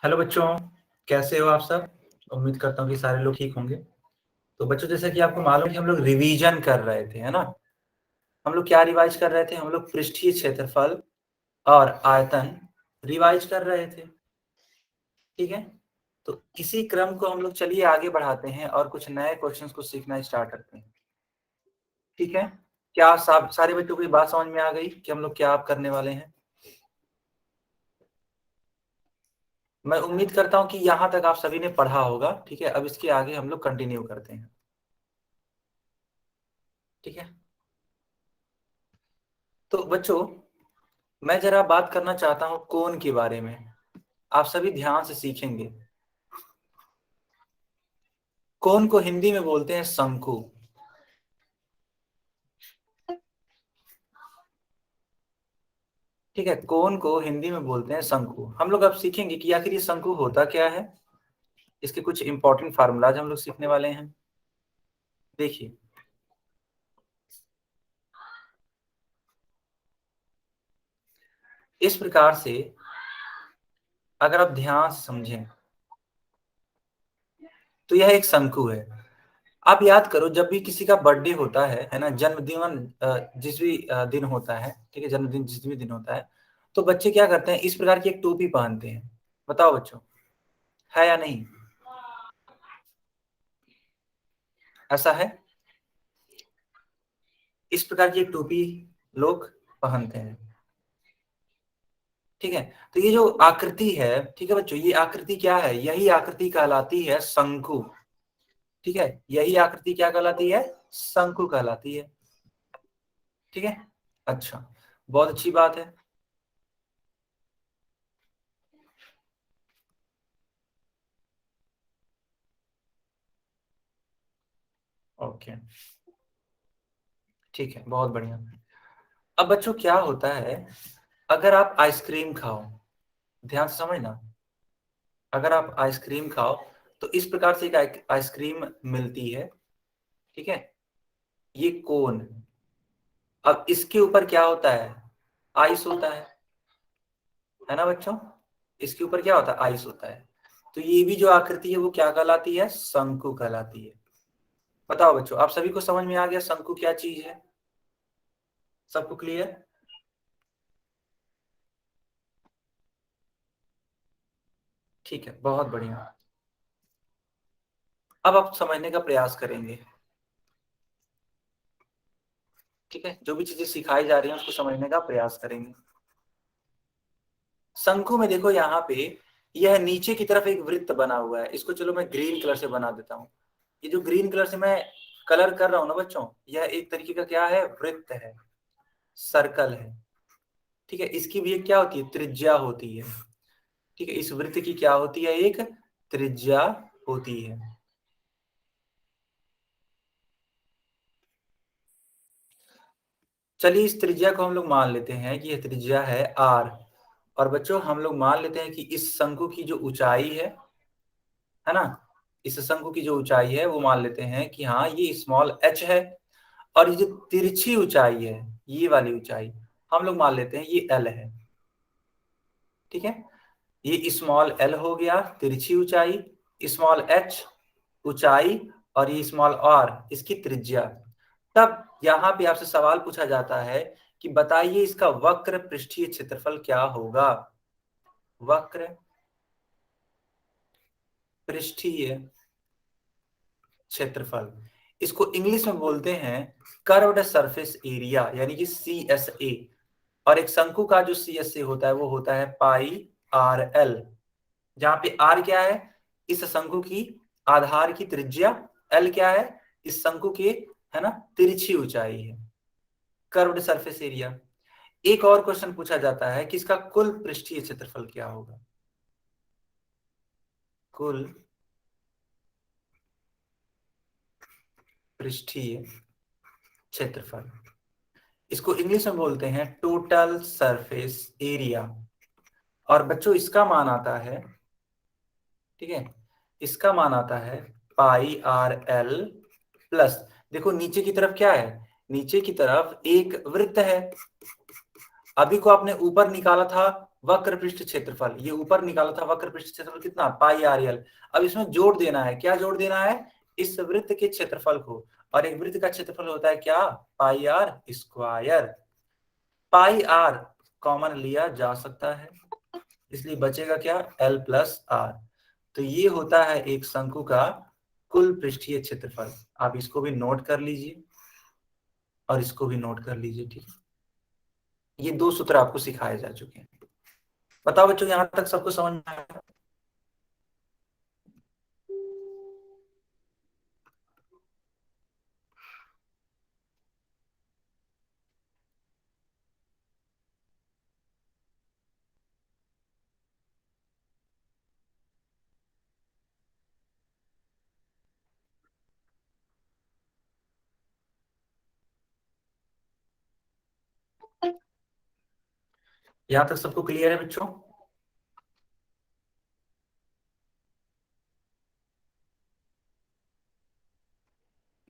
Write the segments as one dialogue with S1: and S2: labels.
S1: Hello बच्चों, कैसे हो आप सब। उम्मीद करता हूँ कि सारे लोग ठीक होंगे। तो बच्चों, जैसा कि आपको मालूम है कि हम लोग रिवीजन कर रहे थे, है ना। हम लोग क्या रिवाइज कर रहे थे? हम लोग पृष्ठीय क्षेत्रफल और आयतन रिवाइज कर रहे थे। ठीक है, तो इसी क्रम को हम लोग चलिए आगे बढ़ाते हैं और कुछ नए क्वेश्चंस को सीखना स्टार्ट करते हैं। ठीक है, क्या सारे बच्चों को ये बात समझ में आ गई कि हम लोग क्या आप करने वाले हैं? मैं उम्मीद करता हूँ कि यहाँ तक आप सभी ने पढ़ा होगा। ठीक है, अब इसके आगे हम लोग कंटिन्यू करते हैं। ठीक है, तो बच्चों मैं जरा बात करना चाहता हूं कोण के बारे में। आप सभी ध्यान से सीखेंगे। कोण को हिंदी में बोलते हैं शंकु। ठीक है, कोण को हिंदी में बोलते हैं शंकु। हम लोग अब सीखेंगे कि आखिर ये शंकु होता क्या है। इसके कुछ इंपॉर्टेंट फार्मूलाज हम लोग सीखने वाले हैं। देखिए, इस प्रकार से अगर आप ध्यान से समझें तो यह एक शंकु है। आप याद करो, जब भी किसी का बर्थडे होता है ना, जन्मदिन जिस भी दिन होता है, ठीक है, जन्मदिन जिस भी दिन होता है, तो बच्चे क्या करते हैं? इस प्रकार की एक टोपी पहनते हैं। बताओ बच्चों, है या नहीं? ऐसा है, इस प्रकार की एक टोपी लोग पहनते हैं। ठीक है, तो ये जो आकृति है, ठीक है बच्चों, ये आकृति क्या है? यही आकृति कहलाती है शंकु। ठीक है, यही आकृति क्या कहलाती है? शंकु कहलाती है। ठीक है, अच्छा, बहुत अच्छी बात है। ओके, ठीक है, बहुत बढ़िया। अब बच्चों क्या होता है, अगर आप आइसक्रीम खाओ, ध्यान से समझना, अगर आप आइसक्रीम खाओ तो इस प्रकार से एक आइसक्रीम मिलती है। ठीक है, ये कोन, अब इसके ऊपर क्या होता है? आइस होता है ना बच्चों। इसके ऊपर क्या होता है? आइस होता है। तो ये भी जो आकृति है वो क्या कहलाती है? शंकु कहलाती है। बताओ बच्चों, आप सभी को समझ में आ गया शंकु क्या चीज है? सबको क्लियर? ठीक है, बहुत बढ़िया। अब आप समझने का प्रयास करेंगे। ठीक है, जो भी चीजें सिखाई जा रही हैं उसको समझने का प्रयास करेंगे। शंकु में देखो, यहाँ पे यह नीचे की तरफ एक वृत्त बना हुआ है। इसको चलो मैं ग्रीन कलर से बना देता हूँ। ये जो ग्रीन कलर से मैं कलर कर रहा हूँ ना बच्चों, यह एक तरीके का क्या है? वृत्त है, सर्कल है। ठीक है, इसकी भी एक क्या होती है? त्रिज्या होती है। ठीक है, इस वृत्त की क्या होती है? एक त्रिज्या होती है। चलिए, इस त्रिज्या को हम लोग मान लेते हैं कि यह त्रिज्या है आर। और बच्चों हम लोग मान लेते हैं कि इस शंकु की जो ऊंचाई है ना, इस शंकु की जो ऊंचाई है वो मान लेते हैं कि हाँ ये स्मॉल एच है। और ये जो तिरछी ऊंचाई है, ये वाली ऊंचाई हम लोग मान लेते हैं ये एल है। ठीक है, ये स्मॉल एल हो गया तिरछी ऊंचाई, स्मॉल एच ऊंचाई, और ये स्मॉल आर इसकी त्रिज्या। तब यहाँ पे आपसे सवाल पूछा जाता है कि बताइए इसका वक्र पृष्ठीय क्षेत्रफल क्या होगा? वक्र पृष्ठीय क्षेत्रफल, इसको इंग्लिश में बोलते हैं कर्व्ड सरफेस एरिया, यानी कि CSA। और एक शंकु का जो CSA होता है वो होता है पाई आर एल, जहां पे आर क्या है? इस शंकु की आधार की त्रिज्या, एल क्या है? इस शंकु के, है ना, तिरछी ऊंचाई है, कर्व्ड सरफेस एरिया। एक और क्वेश्चन पूछा जाता है कि इसका कुल पृष्ठीय क्षेत्रफल क्या होगा? कुल पृष्ठीय क्षेत्रफल, इसको इंग्लिश में बोलते हैं टोटल सरफेस एरिया। और बच्चों इसका मान आता है, ठीक है, इसका मान आता है पाई आर एल प्लस, देखो नीचे की तरफ क्या है? नीचे की तरफ एक वृत्त है। अभी को आपने ऊपर निकाला था वक्र पृष्ठ क्षेत्रफल, ये ऊपर निकाला था वक्र पृष्ठ क्षेत्रफल कितना, पाई आर एल। अब इसमें जोड़ देना है, क्या जोड़ देना है, इस वृत्त के क्षेत्रफल को, और एक वृत्त का क्षेत्रफल होता है क्या, pi r square. Pi r common लिया जा सकता है, इसलिए बचेगा क्या, एल प्लस आर। तो ये होता है एक शंकु का कुल पृष्ठीय क्षेत्रफल। आप इसको भी नोट कर लीजिए और इसको भी नोट कर लीजिए, ठीक है। ये दो सूत्र आपको सिखाए जा चुके हैं। बताओ बच्चों, यहां तक सबको समझ में आया? यहां तक सबको क्लियर है बच्चों?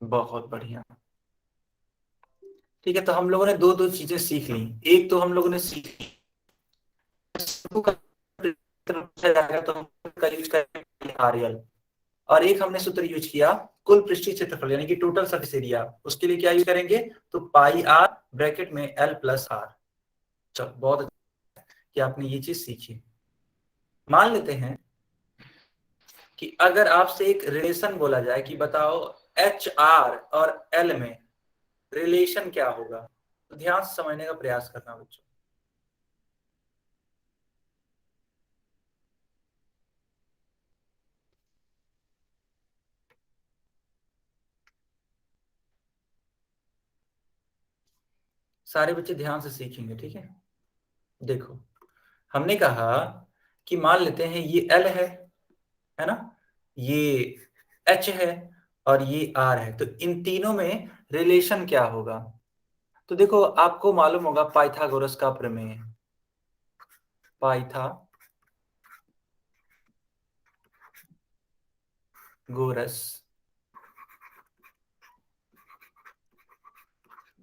S1: बहुत बढ़िया। ठीक है, तो हम लोगों ने दो दो चीजें सीख ली। एक तो हम लोगों ने सीखी तो हम का यूज करेंगे आरएल, और एक हमने सूत्र यूज किया कुल पृष्ठीय क्षेत्रफल यानी कि टोटल सरफेस एरिया, उसके लिए क्या यूज करेंगे, तो पाई आर ब्रैकेट में एल प्लस आर। चलो बहुत अच्छा कि आपने ये चीज सीखी। मान लेते हैं कि अगर आपसे एक रिलेशन बोला जाए कि बताओ एच आर और एल में रिलेशन क्या होगा, तो ध्यान से समझने का प्रयास करना बच्चों। सारे बच्चे ध्यान से सीखेंगे, ठीक है। देखो, हमने कहा कि मान लेते हैं ये एल है ना, ये एच है और ये आर है, तो इन तीनों में रिलेशन क्या होगा। तो देखो, आपको मालूम होगा पाइथागोरस का प्रमेय, पाइथागोरस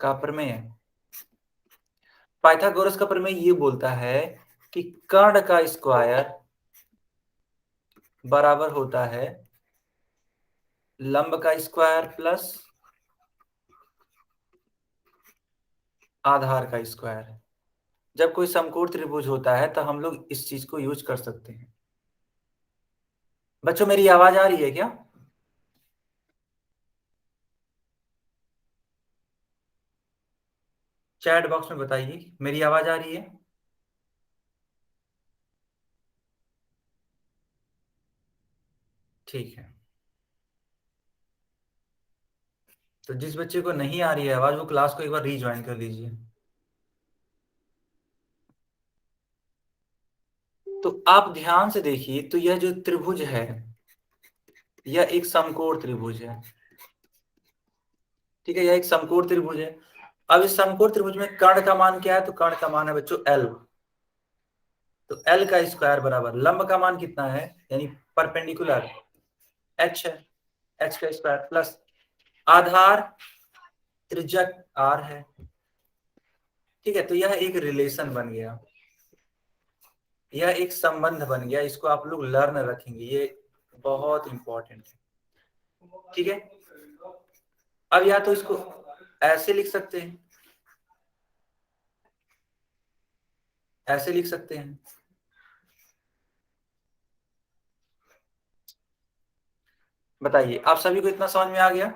S1: का प्रमेय, पाइथागोरस का प्रमेय ये बोलता है कि कर्ण का स्क्वायर बराबर होता है लंब का स्क्वायर प्लस आधार का स्क्वायर। जब कोई समकोण त्रिभुज होता है तो हम लोग इस चीज को यूज कर सकते हैं। बच्चों मेरी आवाज आ रही है क्या? चैट बॉक्स में बताइए, मेरी आवाज आ रही है? ठीक है। तो जिस बच्चे को नहीं आ रही है आवाज, वो क्लास को एक बार रीज्वाइन कर लीजिए। तो आप ध्यान से देखिए, तो यह जो त्रिभुज है, यह एक समकोण त्रिभुज है, ठीक है, यह एक समकोण त्रिभुज है। अब इस समकोण त्रिभुज में कर्ण का मान क्या है, तो कर्ण का मान है बच्चों एल। तो एल का स्क्वायर बराबर लंब का मान कितना है, यानी परपेंडिकुलर एच है, एच का स्क्वायर प्लस आधार त्रिज्या आर है। ठीक है, तो यह एक रिलेशन बन गया, यह एक संबंध बन गया, इसको आप लोग लर्न रखेंगे, ये बहुत इंपॉर्टेंट है। ठीक है, अब या तो इसको ऐसे लिख सकते हैं, ऐसे लिख सकते हैं। बताइए, आप सभी को इतना समझ में आ गया?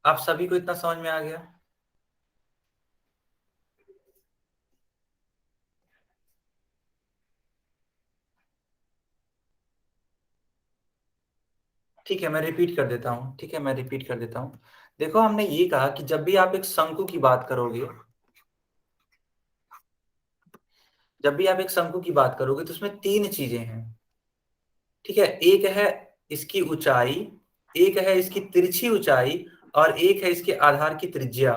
S1: आप सभी को इतना समझ में आ गया? ठीक है, मैं रिपीट कर देता हूँ, ठीक है, मैं रिपीट कर देता हूँ। देखो, हमने ये कहा कि जब भी आप एक शंकु की बात करोगे, जब भी आप एक शंकु की बात करोगे तो उसमें तीन चीजें हैं। ठीक है, एक है इसकी ऊंचाई, एक है इसकी तिरछी ऊंचाई, और एक है इसके आधार की त्रिज्या।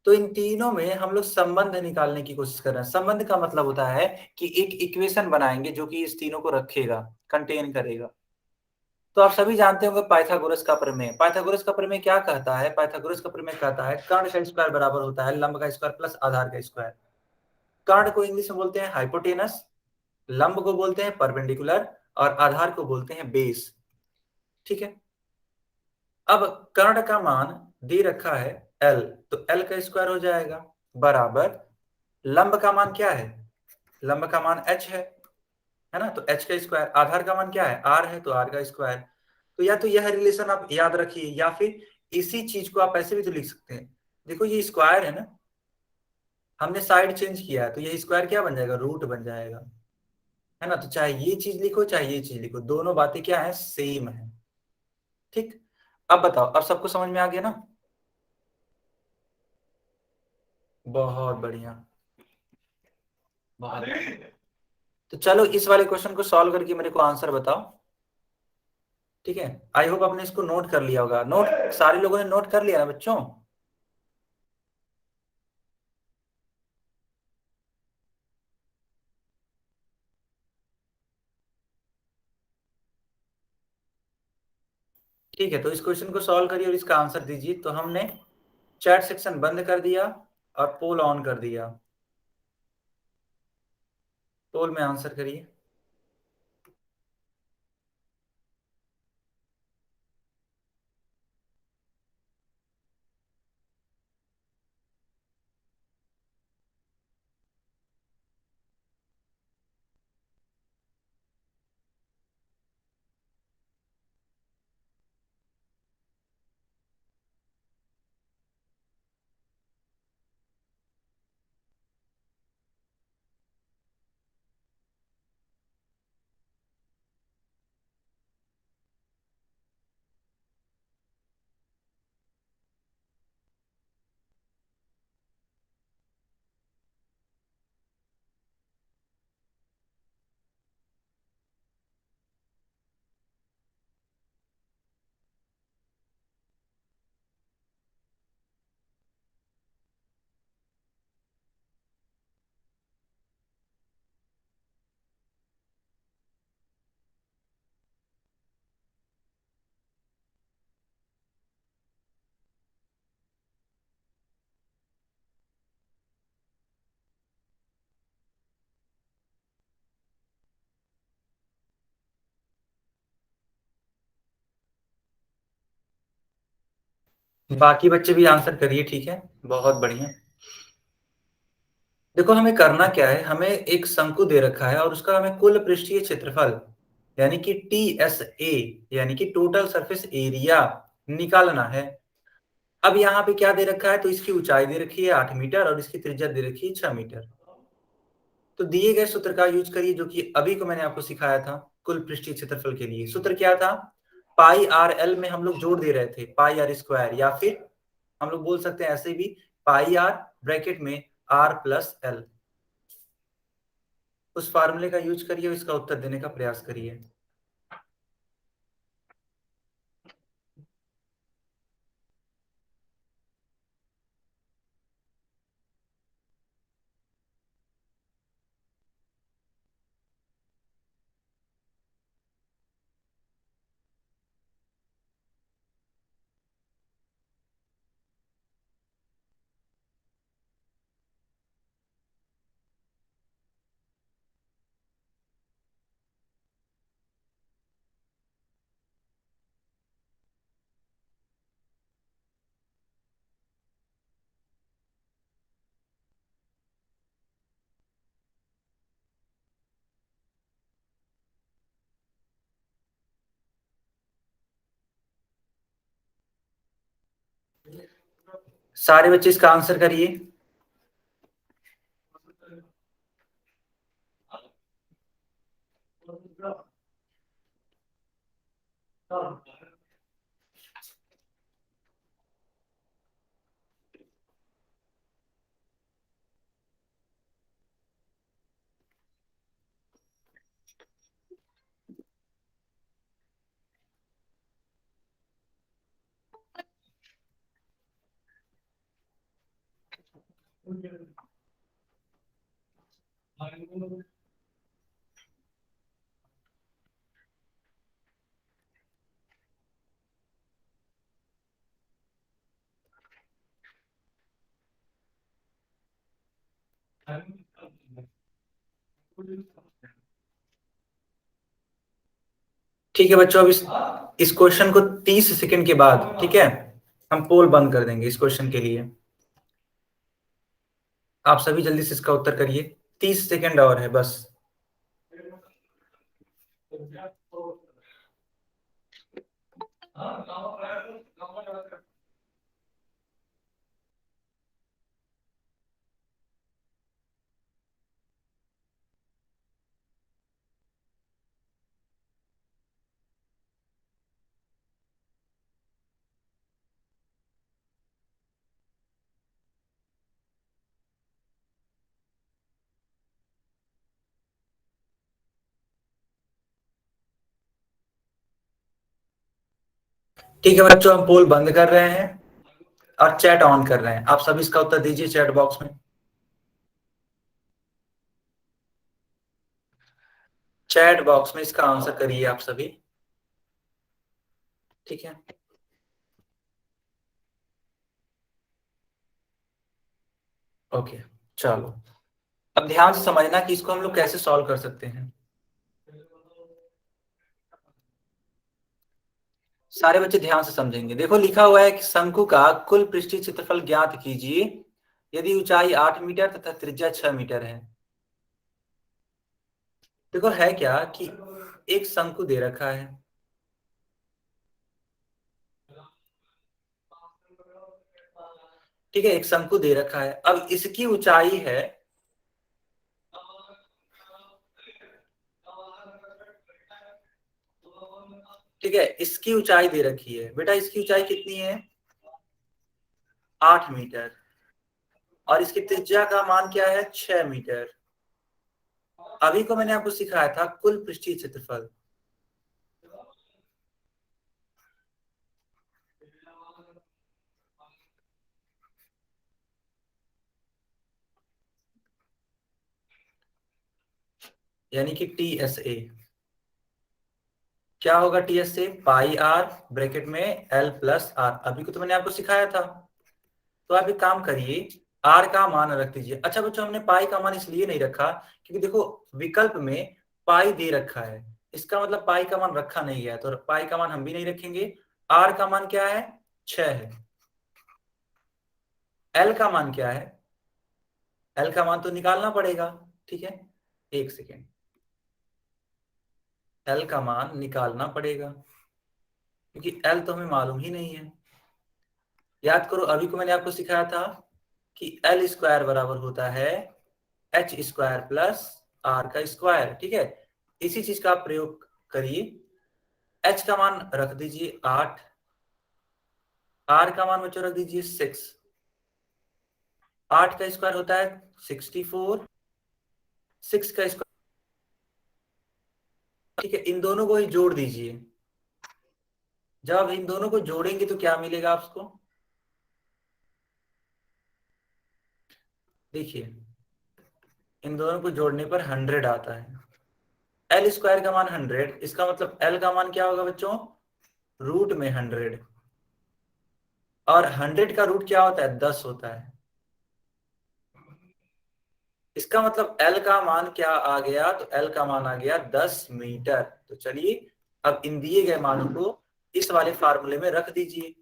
S1: तो इन तीनों में हम लोग संबंध निकालने की कोशिश कर रहे हैं। संबंध का मतलब होता है कि एक इक्वेशन बनाएंगे जो कि इस तीनों को रखेगा, कंटेन करेगा। तो आप सभी जानते होंगे पाइथागोरस का प्रमेय। पाइथागोरस का प्रमेय क्या कहता है? पाइथागोरस का प्रमेय कहता है कर्ण का स्क्वायर बराबर होता है लंब का स्क्वायर प्लस आधार का स्क्वायर। कर्ण को इंग्लिश में बोलते हैं हाइपोटेनस, लंब को बोलते हैं परपेंडिकुलर और आधार को बोलते हैं बेस। ठीक है। अब कर्ण का मान दे रखा है L, तो L का स्क्वायर हो जाएगा बराबर लंब का मान क्या है? लंब का मान h है ना, तो h का स्क्वायर। आधार का मान क्या है? r है, तो r का स्क्वायर। तो या तो यह रिलेशन आप याद रखिए या फिर इसी चीज को आप ऐसे भी तो लिख सकते हैं। देखो ये स्क्वायर है ना, हमने साइड चेंज किया है तो ये स्क्वायर क्या बन जाएगा? रूट बन जाएगा, है ना। तो चाहे ये चीज लिखो चाहे ये चीज लिखो, दोनों बातें क्या है? सेम है। ठीक। अब बताओ, अब सबको समझ में आ गया ना? बहुत बढ़िया, बहुत बढ़िया। तो चलो इस वाले क्वेश्चन को सॉल्व करके मेरे को आंसर बताओ। ठीक है, आई होप आपने इसको नोट कर लिया होगा। नोट सारे लोगों ने नोट कर लिया ना बच्चों? ठीक है, तो इस क्वेश्चन को सॉल्व करिए और इसका आंसर दीजिए। तो हमने चैट सेक्शन बंद कर दिया और पोल ऑन कर दिया। पोल में आंसर करिए। बाकी बच्चे भी आंसर करिए। ठीक है, बहुत बढ़िया। देखो हमें करना क्या है, हमें एक शंकु दे रखा है और उसका हमें कुल पृष्ठीय क्षेत्रफल यानी कि TSA यानी कि टोटल सरफेस एरिया निकालना है। अब यहाँ पे क्या दे रखा है? तो इसकी ऊंचाई दे रखी है 8 मीटर और इसकी त्रिज्या दे रखी है 6 मीटर। तो दिए गए सूत्र का यूज करिए जो कि अभी को मैंने आपको सिखाया था कुल पृष्ठीय क्षेत्रफल के लिए। सूत्र क्या था? पाई आर एल में हम लोग जोड़ दे रहे थे पाई आर स्क्वायर, या फिर हम लोग बोल सकते हैं ऐसे भी पाई आर ब्रैकेट में आर प्लस एल। उस फार्मूले का यूज करिए और इसका उत्तर देने का प्रयास करिए। सारे बच्चे इसका आंसर करिए। ठीक है बच्चों, अब इस क्वेश्चन को 30 सेकंड के बाद, ठीक है, हम पोल बंद कर देंगे इस क्वेश्चन के लिए। आप सभी जल्दी से इसका उत्तर करिए, 30 सेकंड और है बस। ठीक है बच्चों, हम पोल बंद कर रहे हैं और चैट ऑन कर रहे हैं। आप सभी इसका उत्तर दीजिए चैट बॉक्स में। चैट बॉक्स में इसका आंसर करिए आप सभी, ठीक है। ओके, चलो अब ध्यान से समझना कि इसको हम लोग कैसे सॉल्व कर सकते हैं। सारे बच्चे ध्यान से समझेंगे। देखो लिखा हुआ है कि शंकु का कुल पृष्ठीय क्षेत्रफल ज्ञात कीजिए यदि ऊंचाई 8 मीटर तथा त्रिज्या 6 मीटर है। देखो है क्या कि एक शंकु दे रखा है, ठीक है, एक शंकु दे रखा है। अब इसकी ऊंचाई है, ठीक है, इसकी ऊंचाई दे रखी है बेटा, इसकी ऊंचाई कितनी है, 8 मीटर, और इसकी त्रिज्या का मान क्या है, 6 मीटर। अभी को मैंने आपको सिखाया था कुल पृष्ठीय क्षेत्रफल। यानी कि टी एस ए क्या होगा, T S A pi R bracket में एल प्लस आर। अभी को तो मैंने आपको सिखाया था। तो आप एक काम करिए, आर का मान रख दीजिए। अच्छा बच्चों, हमने पाई का मान इसलिए नहीं रखा क्योंकि देखो विकल्प में पाई दे रखा है, इसका मतलब पाई का मान रखा नहीं है, तो पाई का मान हम भी नहीं रखेंगे। आर का मान क्या है, 6 है। एल का मान क्या है, एल का मान तो निकालना पड़ेगा, ठीक है, एक सेकेंड, एल का मान निकालना पड़ेगा क्योंकि एल तो हमें मालूम ही नहीं है। याद करो अभी को मैंने आपको सिखाया था कि एल स्क्वायर बराबर होता है एच स्क्वायर प्लस आर का स्क्वायर, ठीक है। इसी चीज का आप प्रयोग करिए। एच का मान रख दीजिए 8, आर का मान बच्चों रख दीजिए 6। 8 का स्क्वायर होता है 64, 6 का स्क्वायर, ठीक है, इन दोनों को ही जोड़ दीजिए। जब आप इन दोनों को जोड़ेंगे तो क्या मिलेगा आपको, देखिए इन दोनों को जोड़ने पर 100 आता है। एल स्क्वायर का मान 100, इसका मतलब एल का मान क्या होगा बच्चों, रूट में 100, और 100 का रूट क्या होता है, 10 होता है। इसका मतलब एल का मान क्या आ गया, तो एल का मान आ गया 10 मीटर। तो चलिए अब इन दिए गए मानों को इस वाले फार्मूले में रख दीजिए।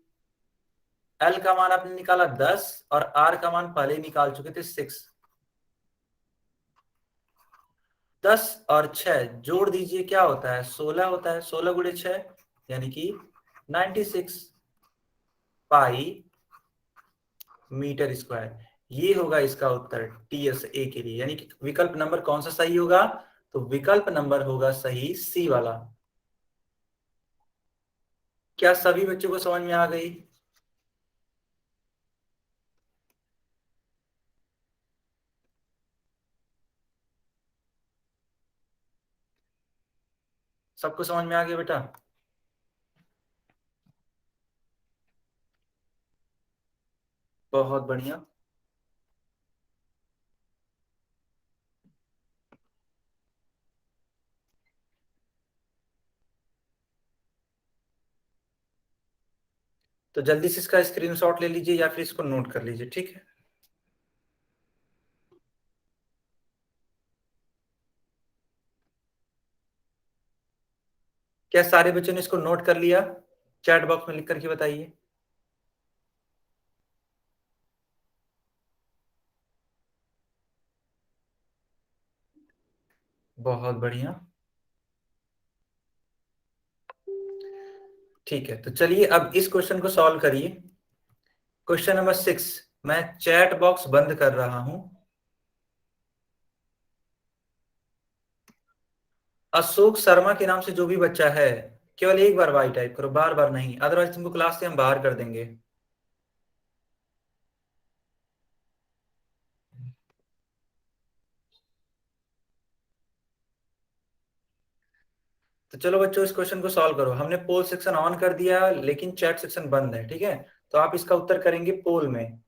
S1: एल का मान आपने निकाला 10 और आर का मान पहले ही निकाल चुके थे 6। 10 और 6 जोड़ दीजिए, क्या होता है, 16 होता है। 16 × 6 यानी कि 96 पाई मीटर स्क्वायर। ये होगा इसका उत्तर टी एस ए के लिए, यानी कि विकल्प नंबर कौन सा सही होगा, तो विकल्प नंबर होगा सही सी वाला। क्या सभी बच्चों को समझ में आ गई, सबको समझ में आ गया बेटा। बहुत बढ़िया। तो जल्दी से इसका स्क्रीनशॉट ले लीजिए या फिर इसको नोट कर लीजिए, ठीक है। क्या सारे बच्चों ने इसको नोट कर लिया? चैट बॉक्स में लिख करके बताइए। बहुत बढ़िया। ठीक है, तो चलिए अब इस क्वेश्चन को सॉल्व करिए। Question number 6। मैं चैट बॉक्स बंद कर रहा हूं। अशोक शर्मा के नाम से जो भी बच्चा है, केवल एक बार वाई टाइप करो, बार बार नहीं, अदरवाइज तुमको क्लास से हम बाहर कर देंगे। तो चलो बच्चों, इस क्वेश्चन को सॉल्व करो। हमने पोल सेक्शन ऑन कर दिया, लेकिन चैट सेक्शन बंद है, ठीक है। तो आप इसका उत्तर करेंगे पोल में।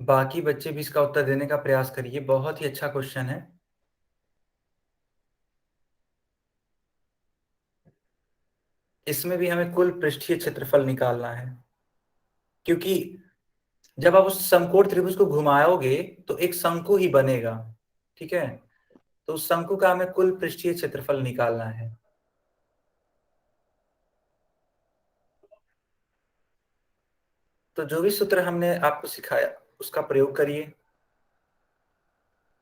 S1: बाकी बच्चे भी इसका उत्तर देने का प्रयास करिए, बहुत ही अच्छा क्वेश्चन है। इसमें भी हमें कुल पृष्ठीय क्षेत्रफल निकालना है, क्योंकि जब आप उस समकोण त्रिभुज को घुमाओगे तो एक शंकु ही बनेगा, ठीक है। तो उस शंकु का हमें कुल पृष्ठीय क्षेत्रफल निकालना है। तो जो भी सूत्र हमने आपको सिखाया उसका प्रयोग करिए।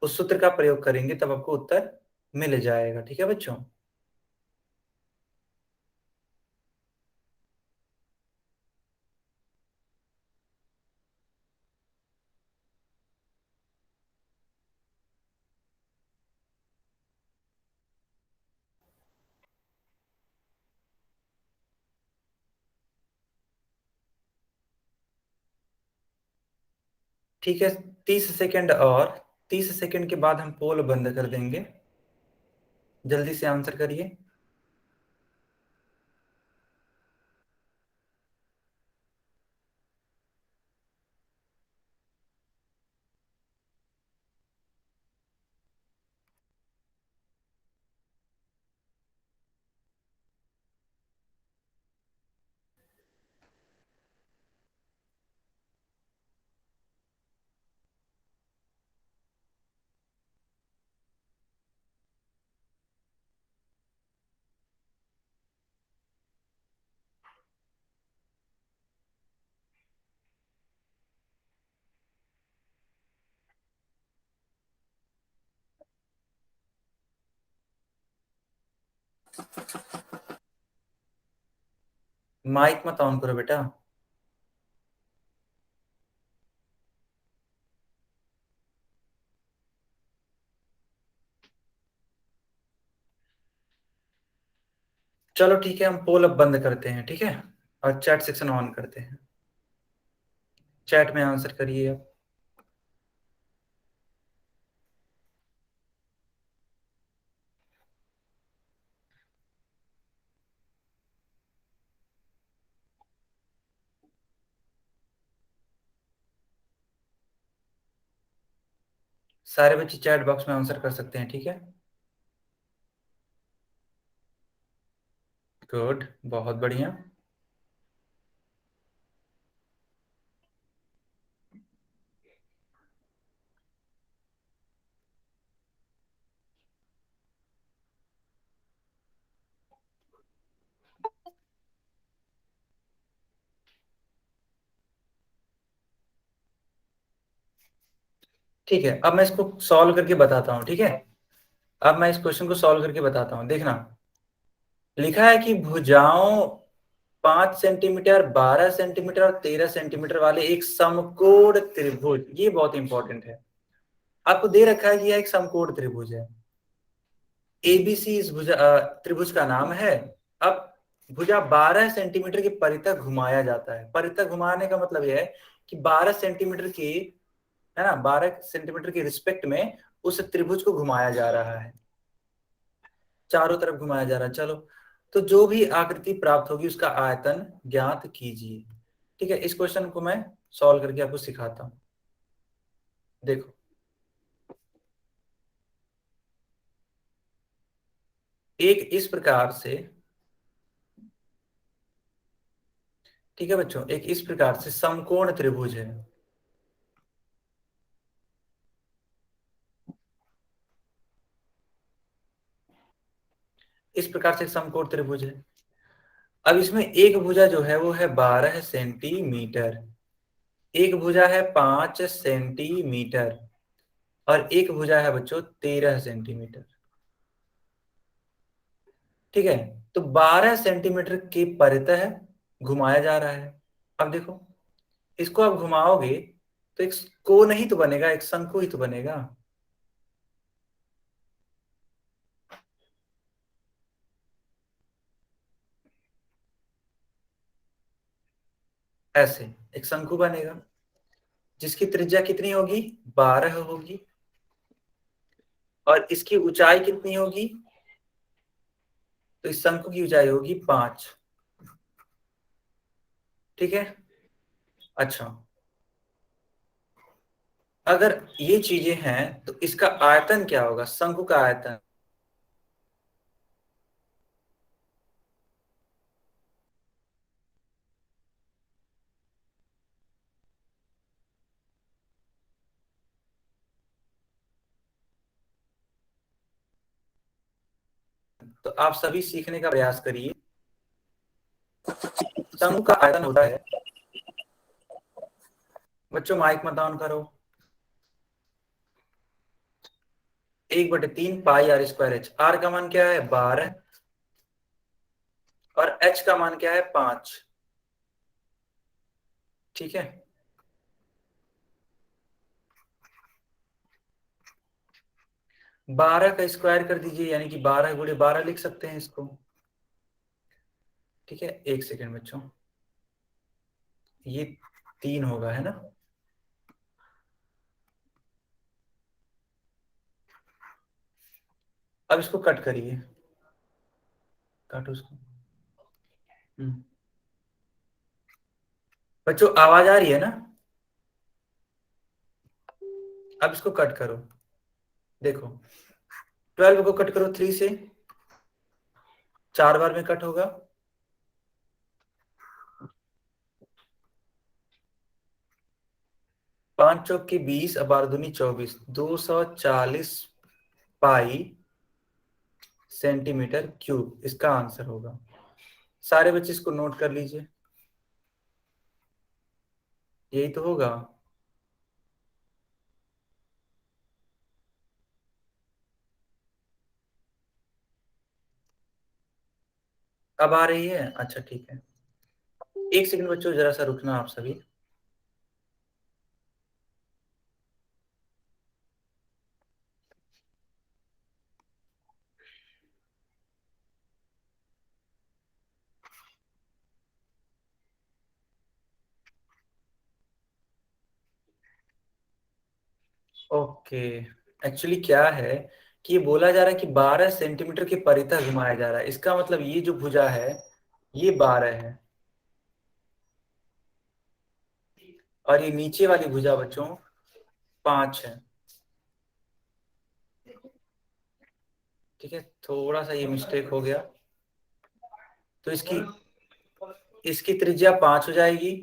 S1: उस सूत्र का प्रयोग करेंगे तब आपको उत्तर मिल जाएगा, ठीक है बच्चों। ठीक है, 30 सेकेंड और 30 सेकेंड के बाद हम पोल बंद कर देंगे। जल्दी से आंसर करिए। माइक मत ऑन करो बेटा। चलो ठीक है, हम पोल अब बंद करते हैं, ठीक है। और चैट सेक्शन ऑन करते हैं। चैट में आंसर करिए अब। सारे बच्चे चैट बॉक्स में आंसर कर सकते हैं, ठीक है। गुड, बहुत बढ़िया। ठीक है, अब मैं इसको सॉल्व करके बताता हूँ, ठीक है। अब मैं इस क्वेश्चन को सॉल्व करके बताता हूँ, देखना। लिखा है कि भुजाओं 5 सेंटीमीटर, 12 सेंटीमीटर और 13 सेंटीमीटर वाले एक समकोण त्रिभुज, ये बहुत इंपॉर्टेंट है। आपको दे रखा है कि यह एक समकोण त्रिभुज है। एबीसी इस त्रिभुज का नाम है। अब भुजा 12 सेंटीमीटर की परितः घुमाया जाता है। परितः घुमाने का मतलब यह है कि 12 सेंटीमीटर की, है ना, 12 सेंटीमीटर के रिस्पेक्ट में उस त्रिभुज को घुमाया जा रहा है, चारों तरफ घुमाया जा रहा है। चलो, तो जो भी आकृति प्राप्त होगी उसका आयतन ज्ञात कीजिए। ठीक है, इस क्वेश्चन को मैं सॉल्व करके आपको सिखाता हूं। देखो, एक इस प्रकार से, ठीक है बच्चों, एक इस प्रकार से समकोण त्रिभुज है। इस प्रकार से समकोण त्रिभुज है। अब इसमें एक भुजा जो है वो है 12 सेंटीमीटर, एक भुजा है 5 सेंटीमीटर और एक भुजा है बच्चों 13 सेंटीमीटर। ठीक है, तो 12 सेंटीमीटर की परितः घुमाया जा रहा है। अब देखो, इसको आप घुमाओगे तो एक कोण ही तो बनेगा, एक शंकु ही तो बनेगा। ऐसे एक शंकु बनेगा जिसकी त्रिज्या कितनी होगी, 12 होगी, और इसकी ऊंचाई कितनी होगी, तो इस शंकु की ऊंचाई होगी 5। ठीक है। अच्छा, अगर ये चीजें हैं तो इसका आयतन क्या होगा, शंकु का आयतन। तो आप सभी सीखने का प्रयास करिए। शंकु का आयतन होता है, बच्चों माइक मत ऑन करो, 1/3 पाई r² h। आर का मान क्या है, 12, और h का मान क्या है, 5। ठीक है, 12 का स्क्वायर कर दीजिए, यानी कि 12 × 12 लिख सकते हैं इसको। ठीक है, एक सेकेंड बच्चों, ये 3 होगा, है ना। अब इसको कट करिए, काटो उसको। हम्म। बच्चों आवाज आ रही है ना। अब इसको कट करो, देखो, 12 को कट करो 3 से, 4 बार में कट होगा। 5 × 4 = 20, अब 12 × 2 = 24, 240 पाई सेंटीमीटर क्यूब इसका आंसर होगा। सारे बच्चे इसको नोट कर लीजिए, यही तो होगा। अब आ रही है, अच्छा ठीक है। एक सेकंड बच्चों, जरा सा रुकना आप सभी। ओके, एक्चुअली क्या है कि ये बोला जा रहा है कि 12 सेंटीमीटर के परितः घुमाया जा रहा है। इसका मतलब ये जो भुजा है ये 12 है, और ये नीचे वाली भुजा बच्चों 5 है। ठीक है, थोड़ा सा ये मिस्टेक हो गया, तो इसकी इसकी त्रिज्या 5 हो जाएगी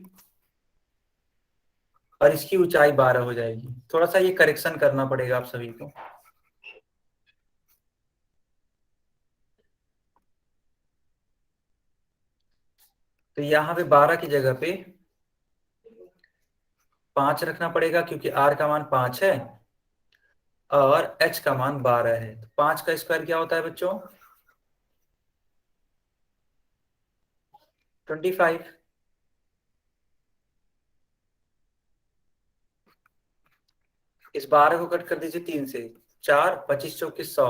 S1: और इसकी ऊंचाई 12 हो जाएगी। थोड़ा सा ये करेक्शन करना पड़ेगा आप सभी को। तो यहाँ पे 12 की जगह पे 5 रखना पड़ेगा, क्योंकि r का मान 5 है, और h का मान 12 है। तो 5 का स्क्वायर क्या होता है बच्चों? 25। इस 12 को कट कर दीजिए 3 से। 4 25 चौके 100।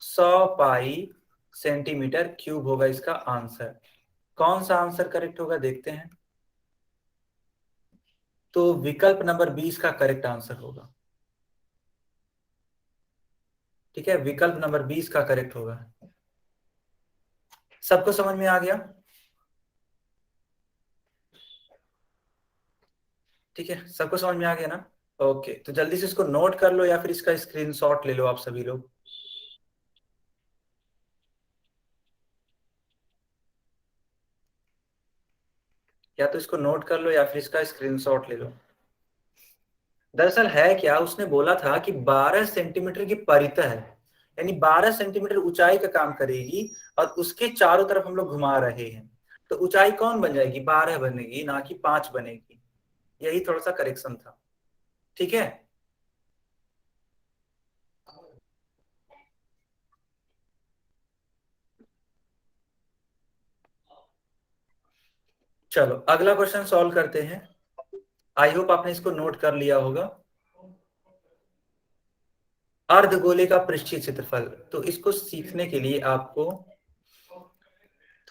S1: 100 पाई सेंटीमीटर क्यूब होगा इसका आंसर। कौन सा आंसर करेक्ट होगा देखते हैं। तो विकल्प नंबर 20 का करेक्ट आंसर होगा। ठीक है, विकल्प नंबर 20 का करेक्ट होगा। सबको समझ में आ गया? ठीक है, सबको समझ में आ गया ना? ओके, तो जल्दी से इसको नोट कर लो या फिर इसका स्क्रीनशॉट ले लो आप सभी लोग। या तो इसको नोट कर लो या फिर इसका स्क्रीनशॉट ले लो। दरअसल है क्या, उसने बोला था कि 12 सेंटीमीटर की परिधि है, यानी 12 सेंटीमीटर ऊंचाई का काम करेगी और उसके चारों तरफ हम लोग घुमा रहे हैं। तो ऊंचाई कौन बन जाएगी? 12 बनेगी, ना कि 5 बनेगी। यही थोड़ा सा करेक्शन था। ठीक है, चलो अगला क्वेश्चन सॉल्व करते हैं। आई होप आपने इसको नोट कर लिया होगा। अर्धगोले का पृष्ठीय क्षेत्रफल। तो इसको सीखने के लिए आपको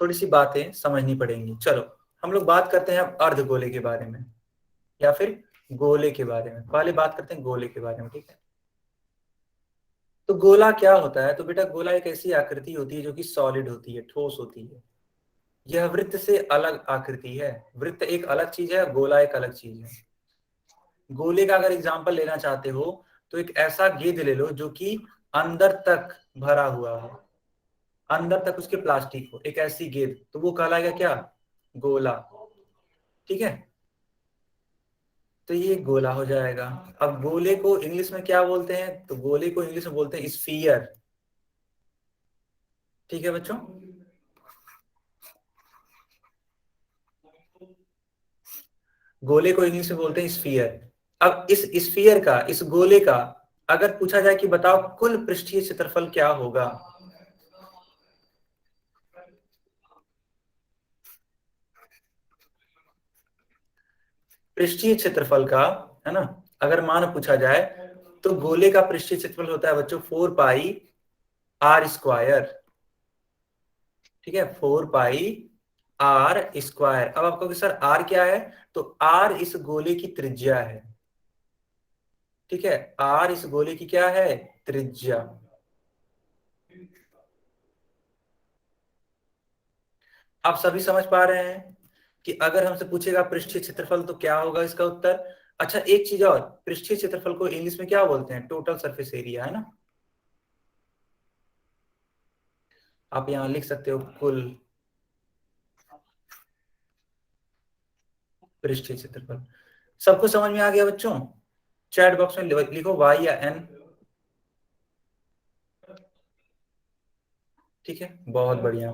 S1: थोड़ी सी बातें समझनी पड़ेंगी। चलो हम लोग बात करते हैं अब अर्धगोले के बारे में, या फिर गोले के बारे में। पहले बात करते हैं गोले के बारे में, ठीक है। तो गोला क्या होता है? तो बेटा गोला एक ऐसी आकृति होती है जो कि सॉलिड होती है, ठोस होती है। यह वृत्त से अलग आकृति है। वृत्त एक अलग चीज है, गोला एक अलग चीज है। गोले का अगर एग्जांपल लेना चाहते हो तो एक ऐसा गेंद ले लो जो कि अंदर तक भरा हुआ हो, अंदर तक उसके प्लास्टिक हो, एक ऐसी गेंद, तो वो कहलाएगा क्या? गोला। ठीक है, तो ये गोला हो जाएगा। अब गोले को इंग्लिश में क्या बोलते हैं? तो गोले को इंग्लिश में बोलते हैं स्फीयर। ठीक है बच्चों, गोले को इंग्लिश में बोलते हैं स्फीयर। अब इस स्फीयर का, इस गोले का अगर पूछा जाए कि बताओ कुल पृष्ठीय क्षेत्रफल क्या होगा, पृष्ठीय क्षेत्रफल का, है ना, अगर मान पूछा जाए तो गोले का पृष्ठीय क्षेत्रफल होता है बच्चों 4 पाई r स्क्वायर। ठीक है, 4 पाई r स्क्वायर। अब आपको कि सर r क्या है? तो r इस गोले की त्रिज्या है। ठीक है, r इस गोले की क्या है? त्रिज्या। आप सभी समझ पा रहे हैं कि अगर हमसे पूछेगा पृष्ठीय क्षेत्रफल तो क्या होगा इसका उत्तर? अच्छा एक चीज और, पृष्ठीय क्षेत्रफल को इंग्लिश में क्या बोलते हैं? टोटल सरफेस एरिया, है ना। आप यहाँ लिख सकते हो कुल पृष्ठीय क्षेत्रफल। सबको समझ में आ गया बच्चों? चैट बॉक्स में लिखो y या n। ठीक है, बहुत बढ़िया।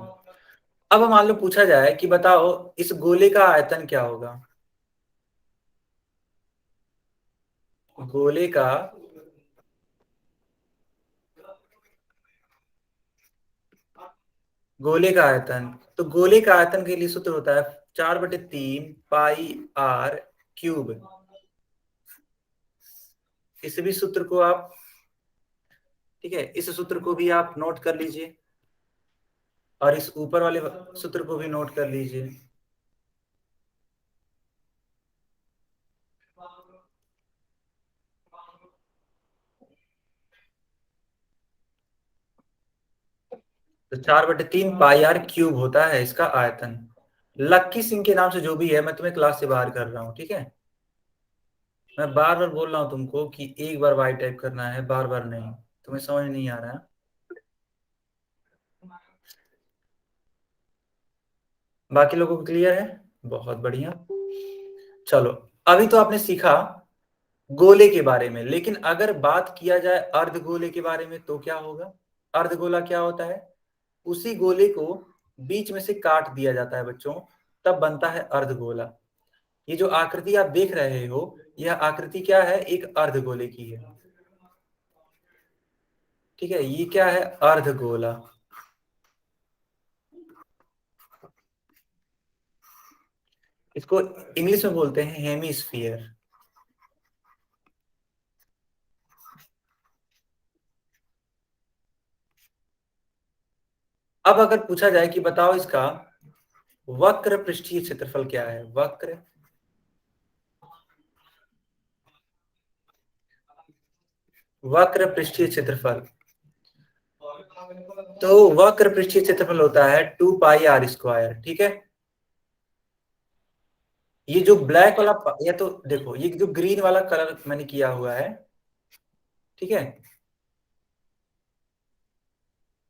S1: अब मान लो पूछा जाए कि बताओ इस गोले का आयतन क्या होगा? गोले का, गोले का आयतन, तो गोले का आयतन के लिए सूत्र होता है 4/3 पाई r क्यूब। इस भी सूत्र को आप, ठीक है, इस सूत्र को भी आप नोट कर लीजिए और इस ऊपर वाले सूत्र को भी नोट कर लीजिए। तो 4/3 पाई r क्यूब होता है इसका आयतन। लक्की सिंह के नाम से जो भी है, मैं तुम्हें क्लास से बाहर कर रहा हूँ, ठीक है। मैं बार बार बोल रहा हूँ तुमको कि एक बार वाई टाइप करना है, बार बार नहीं। तुम्हें समझ नहीं आ रहा है? बाकी लोगों को क्लियर है? बहुत बढ़िया। चलो अभी तो आपने सीखा गोले के बारे में, लेकिन अगर बात किया जाए अर्धगोले के बारे में तो क्या होगा? अर्धगोला क्या होता है? उसी गोले को बीच में से काट दिया जाता है बच्चों, तब बनता है अर्धगोला। ये जो आकृति आप देख रहे हो, यह आकृति क्या है? एक अर्धगोले की है। ठीक है, ये क्या है, अर्धगोला। इसको इंग्लिश में बोलते हैं हेमिस्फीयर। अब अगर पूछा जाए कि बताओ इसका वक्र पृष्ठीय क्षेत्रफल क्या है, वक्र पृष्ठीय क्षेत्रफल, तो वक्र पृष्ठीय क्षेत्रफल होता है 2 पाई r²। ठीक है, ये जो ब्लैक वाला या तो देखो, ये जो ग्रीन वाला कलर मैंने किया हुआ है, ठीक है,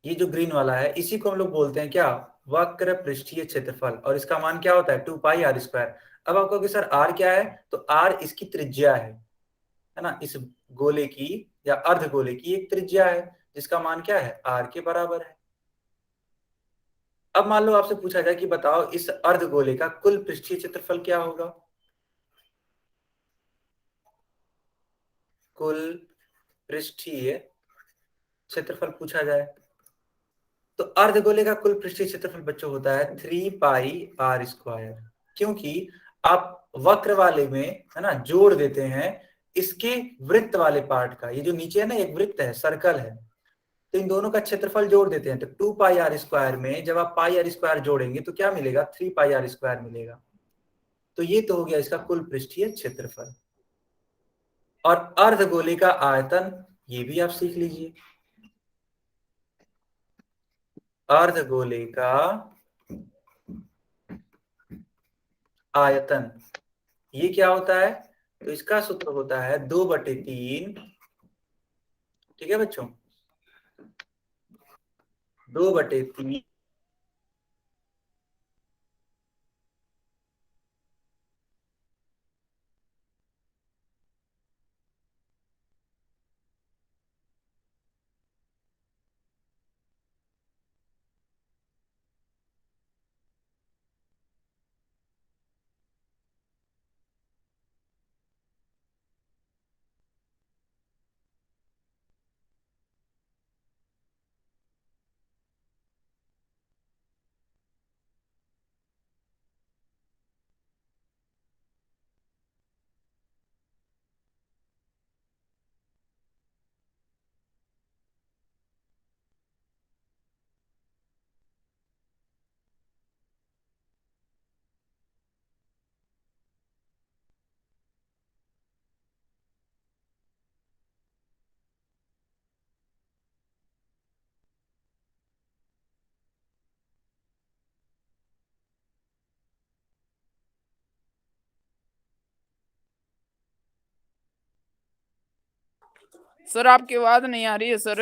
S1: ये जो ग्रीन वाला है इसी को हम लोग बोलते हैं क्या, वक्र पृष्ठीय क्षेत्रफल, और इसका मान क्या होता है 2 पाई r²। अब आप कहोगे सर r क्या है, तो r इसकी त्रिज्या है ना, इस गोले की या अर्धगोले की एक त्रिज्या है, जिसका मान क्या है, r के बराबर है। अब मान लो आपसे पूछा जाए कि बताओ इस अर्धगोले का कुल पृष्ठीय क्षेत्रफल क्या होगा, कुल पृष्ठीय क्षेत्रफल पूछा जाए, तो अर्धगोले का कुल पृष्ठीय क्षेत्रफल बच्चों होता है 3 पाई r²। क्योंकि आप वक्र वाले में है ना जोड़ देते हैं इसके वृत्त वाले पार्ट का, ये जो नीचे है ना एक वृत्त है, सर्कल है, तो इन दोनों का क्षेत्रफल जोड़ देते हैं, तो 2 पाई r² में जब आप पाई r² जोड़ेंगे तो क्या मिलेगा, 3 पाई r² मिलेगा। तो ये तो हो गया इसका कुल पृष्ठीय क्षेत्रफल। और अर्धगोले का आयतन, ये भी आप सीख लीजिए, अर्धगोले का आयतन ये क्या होता है, तो इसका सूत्र होता है 2/3। ठीक है बच्चों, 2/3।
S2: सर आपकी आवाज नहीं आ रही है सर।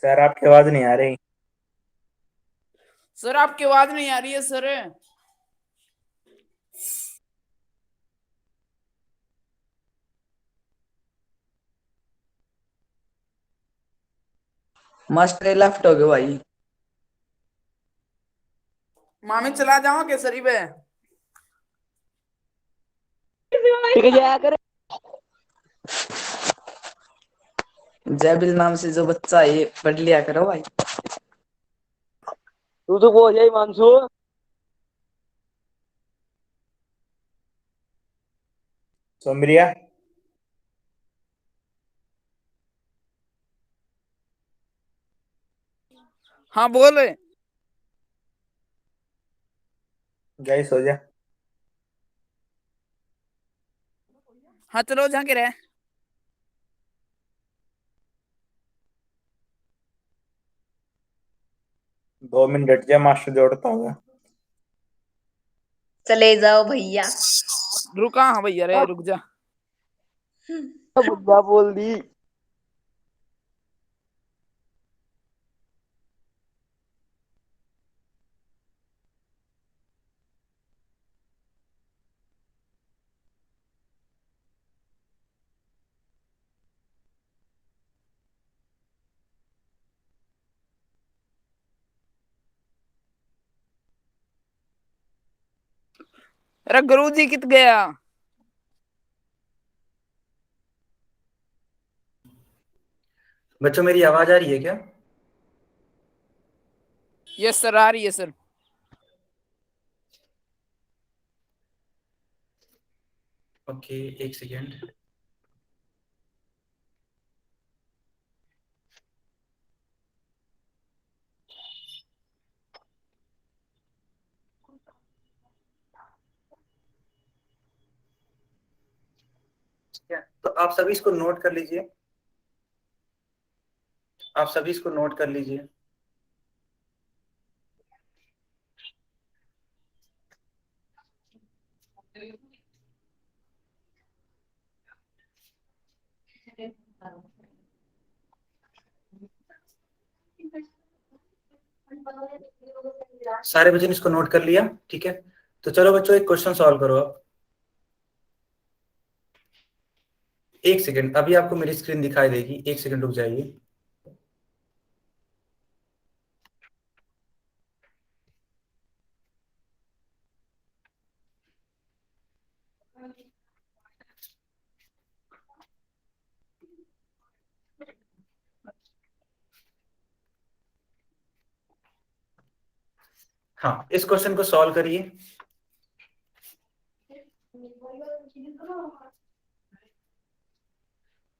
S1: सर आपकी आवाज नहीं आ रही।
S2: सर आपकी आवाज नहीं आ रही है सर।
S3: मास्टर लेफ्ट हो गए भाई।
S2: मामी चला जाओ केसरी पे।
S3: ठीक है जाया करे। जयबिल नाम से जो बच्चा है ये पढ़ लिया करो भाई। तू तो बोल जाए मानसू।
S1: सोमरिया,
S2: हाँ बोल।
S1: जय सो जा।
S2: हाँ चलो जहाँ के रहे।
S1: 2 मिनट हट जा, मास्टर जोड़ता होगा।
S4: चले जाओ भैया।
S2: रुका हाँ भैया रे रुक जा।
S3: बुढ़ा बोल दी।
S2: अरे गुरुजी कित गया?
S1: बच्चों मेरी आवाज आ रही है क्या?
S2: यस सर, आ रही है सर।
S1: ओके, एक सेकेंड। ठीक है, तो आप सभी इसको नोट कर लीजिए। आप सभी इसको नोट कर लीजिए। सारे बच्चों ने इसको नोट कर लिया? ठीक है, तो चलो बच्चों एक क्वेश्चन सॉल्व करो अब। एक सेकेंड, अभी आपको मेरी स्क्रीन दिखाई देगी, एक सेकेंड रुक जाइए। हाँ, इस क्वेश्चन को सॉल्व करिए।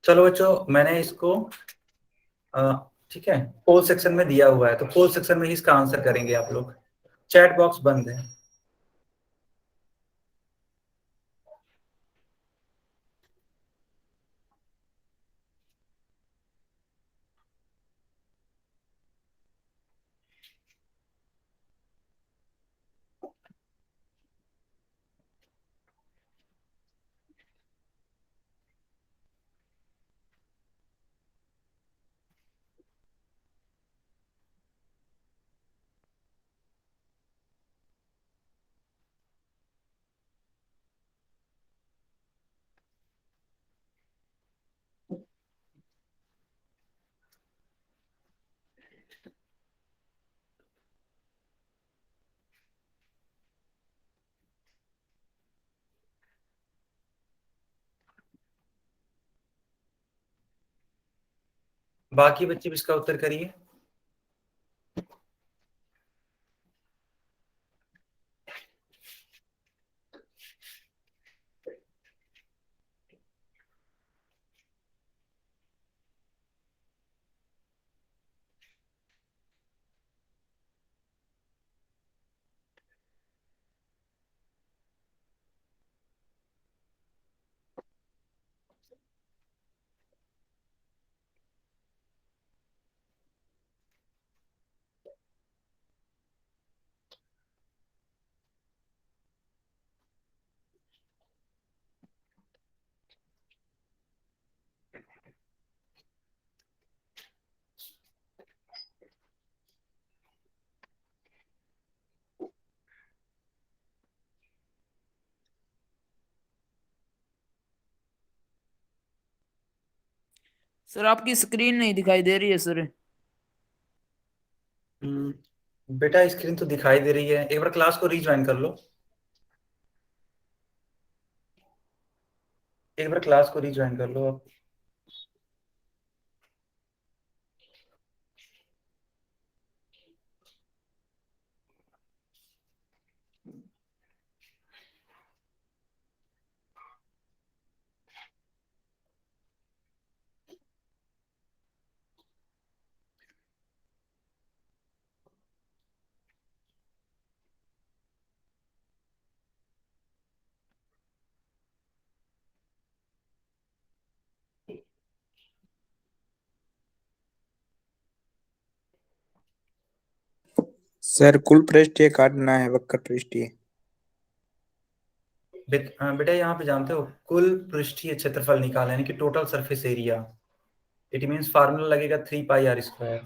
S1: चलो बच्चों, मैंने इसको ठीक है पोल सेक्शन में दिया हुआ है, तो पोल सेक्शन में ही इसका आंसर करेंगे आप लोग। चैट बॉक्स बंद है। बाकी बच्चे भी इसका उत्तर करिए।
S2: सर आपकी स्क्रीन नहीं दिखाई दे रही है सर।
S1: बेटा स्क्रीन तो दिखाई दे रही है, एक बार क्लास को रीज्वाइन कर लो। एक बार क्लास को रीज्वाइन कर लो आप।
S4: सर कुल पृष्ठीय काटना है, वक्र पृष्ठीय।
S1: बेटा यहाँ पे जानते हो कुल पृष्ठीय क्षेत्रफल निकालना यानी कि total surface area. It means formula लगेगा 3πr²।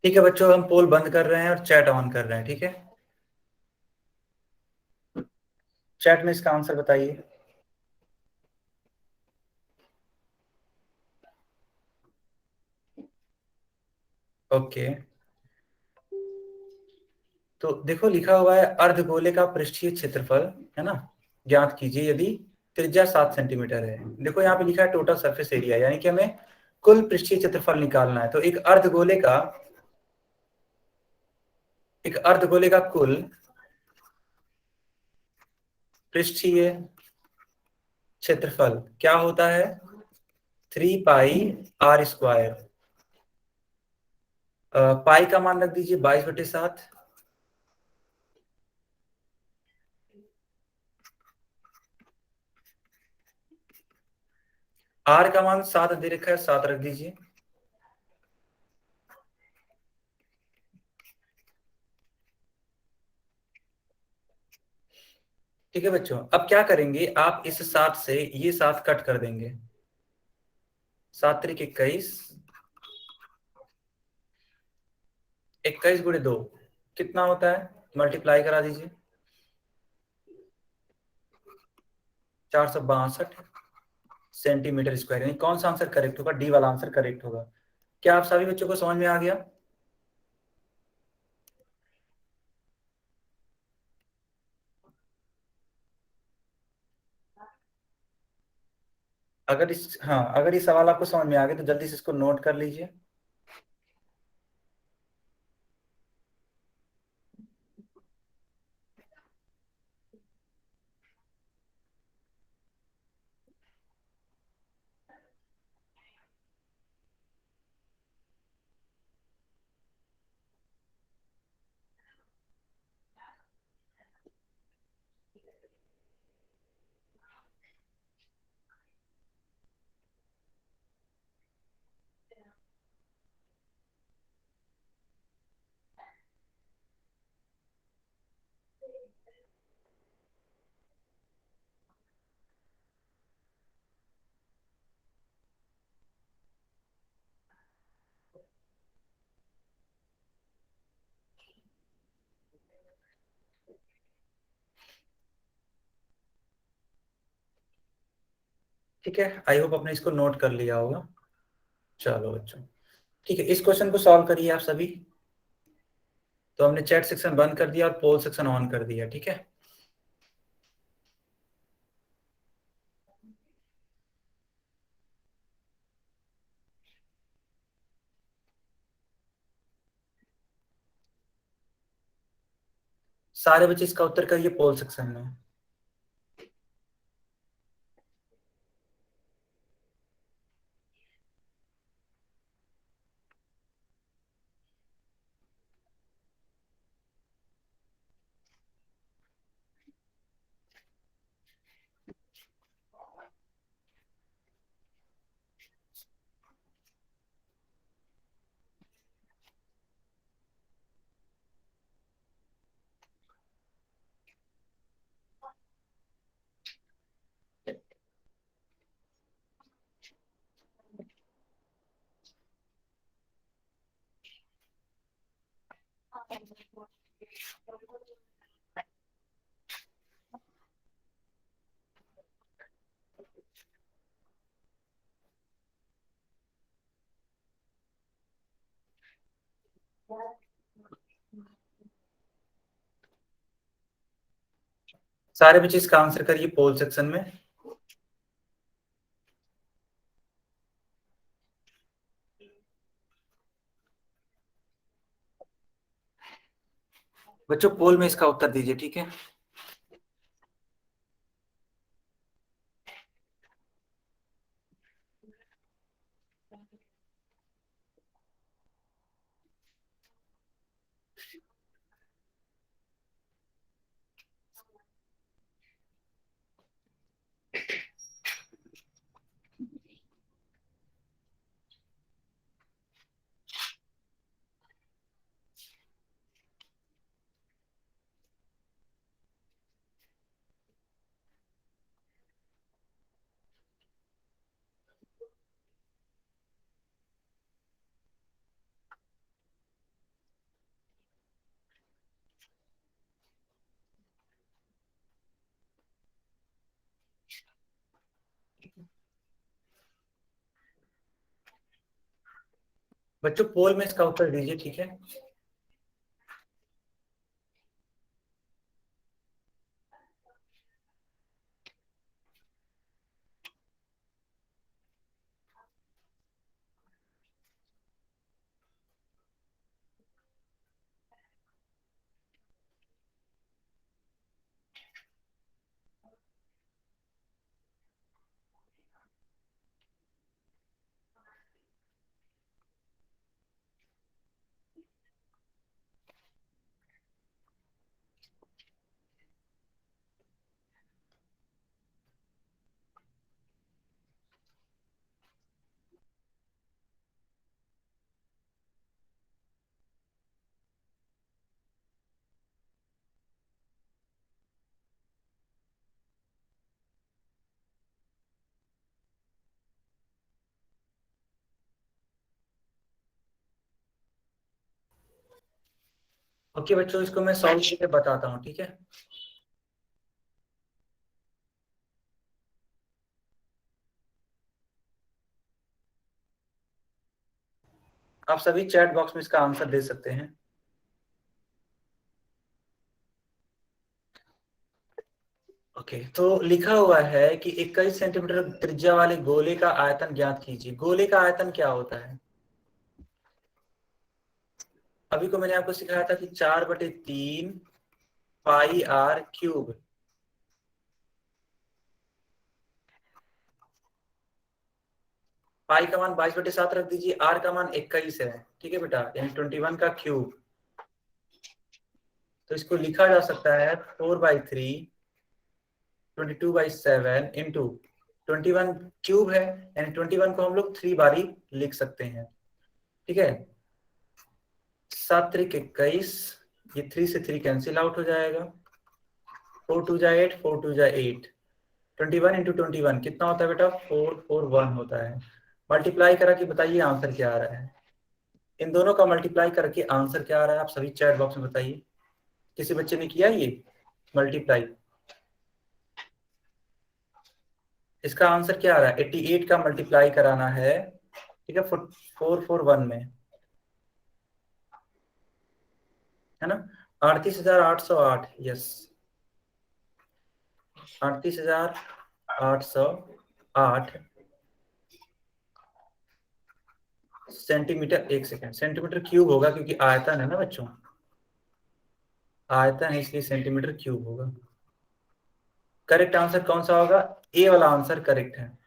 S1: ठीक है बच्चों, हम पोल बंद कर रहे हैं और चैट ऑन कर रहे हैं, ठीक है। चैट में इसका आंसर बताइए। ओके, तो देखो लिखा हुआ है अर्धगोले का पृष्ठीय क्षेत्रफल, है ना, ज्ञात कीजिए यदि त्रिज्या 7 सेंटीमीटर है। देखो यहाँ पे लिखा है टोटल सरफेस एरिया, यानी कि हमें कुल पृष्ठीय क्षेत्रफल निकालना है। तो एक अर्धगोले का कुल पृष्ठीय क्षेत्रफल क्या होता है? 3 पाई r²। पाई का मान रख दीजिए 22/7। आर का मान 7 दे रखा है, 7 रख दीजिए। ठीक है बच्चों, अब क्या करेंगे, आप इस 7 से ये 7 कट कर देंगे। 7×3 = 21, 21 × 2 कितना होता है? मल्टीप्लाई करा दीजिए। 462 सेंटीमीटर स्क्वायर, यानी कौन सा आंसर करेक्ट होगा? डी वाला आंसर करेक्ट होगा। क्या आप सभी बच्चों को समझ में आ गया? अगर इस सवाल आपको समझ में आ गया तो जल्दी से इसको नोट कर लीजिए। ठीक है, आई होप आपने इसको नोट कर लिया होगा। चलो बच्चों, ठीक है, इस क्वेश्चन को सॉल्व करिए आप सभी। तो हमने चैट सेक्शन बंद कर दिया और पोल सेक्शन ऑन कर दिया, ठीक है। सारे बच्चे इसका उत्तर करिए पोल सेक्शन में। सारे बच्चे इसका आंसर करिए पोल सेक्शन में। बच्चों पोल में इसका उत्तर दीजिए, ठीक है। बच्चों पोल में इसका उत्तर दीजिए, ठीक है। ओके बच्चों, इसको मैं सॉल्व करके बताता हूँ, ठीक है। आप सभी चैट बॉक्स में इसका आंसर दे सकते हैं। ओके, तो लिखा हुआ है कि 21 सेंटीमीटर त्रिज्या वाले गोले का आयतन ज्ञात कीजिए। गोले का आयतन क्या होता है? अभी को मैंने आपको सिखाया था कि 4/3 पाई आर क्यूब। पाई का मान 22/7 रख दीजिए, आर का मान 21 है, ठीक है बेटा, यानी 21 का क्यूब। तो इसको लिखा जा सकता है 4/3 22/7 इंटू 21 क्यूब है, यानी 21 को हम लोग 3 बारी लिख सकते हैं, ठीक है। 7×3 = 21, ये 3 से 3 कैंसिल आउट हो जाएगा। 4×2 = 8, 4×2 = 8। 21 इंटू 21 कितना होता है बेटा? 441 होता है। मल्टीप्लाई करा कि बताइए आंसर क्या आ रहा है। इन दोनों का मल्टीप्लाई करके आंसर क्या आ रहा है, आप सभी चैट बॉक्स में बताइए। किसी बच्चे ने किया ये मल्टीप्लाई? इसका आंसर क्या आ रहा है? 88 का मल्टीप्लाई कराना है, ठीक है, 441 में, है ना। 38,808, यस, 38,808 सेंटीमीटर, एक सेकेंड, सेंटीमीटर क्यूब होगा क्योंकि आयतन है ना बच्चों, आयतन है इसलिए सेंटीमीटर क्यूब होगा। करेक्ट आंसर कौन सा होगा? ए वाला आंसर करेक्ट है।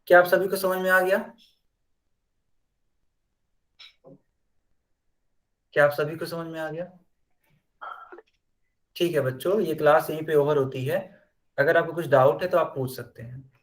S1: क्या आप सभी को समझ में आ गया? क्या आप सभी को समझ में आ गया? ठीक है बच्चों, ये क्लास यहीं पे ओवर होती है। अगर आपको कुछ डाउट है तो आप पूछ सकते हैं।